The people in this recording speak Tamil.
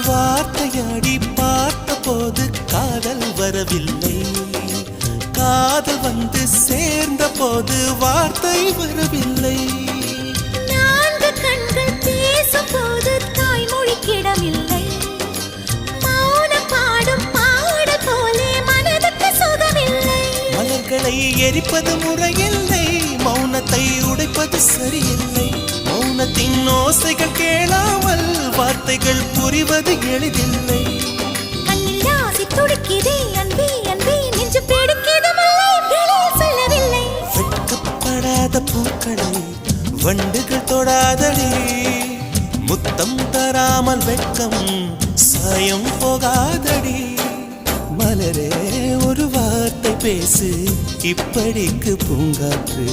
வார்த்தையாடி பார்த்த போது காதல் வரவில்லை, காதல் வந்து சேர்ந்த போது வார்த்தை வரவில்லை. நான்கு கண்கள் பேசும் போது தாய்மொழி கிடமில்லை, மௌன பாடும் பாட போலே மனதுக்கு சுகமில்லை. மலர்களை எரிப்பது முறையில்லை, மௌனத்தை உடைப்பது சரியில்லை. மௌனத்தின் ஓசைகள் கேளாமல் வார்த்தைகள் புரிவது எளிதில்லை. கண்ணில் ஆசை துடிக்குதே அன்பே அன்பே, நெஞ்சு பிடிக்குது மல்லை வெளியில் சொல்லவில்லை. வெட்கப்படாத பூக்களை வண்டுகள் தொடாதடி, முத்தம் தராமல் வெட்கம் சாயம் போகாதடி. மலரே ஒரு வார்த்தை பேசு, இப்படிக்கு பூங்காற்று.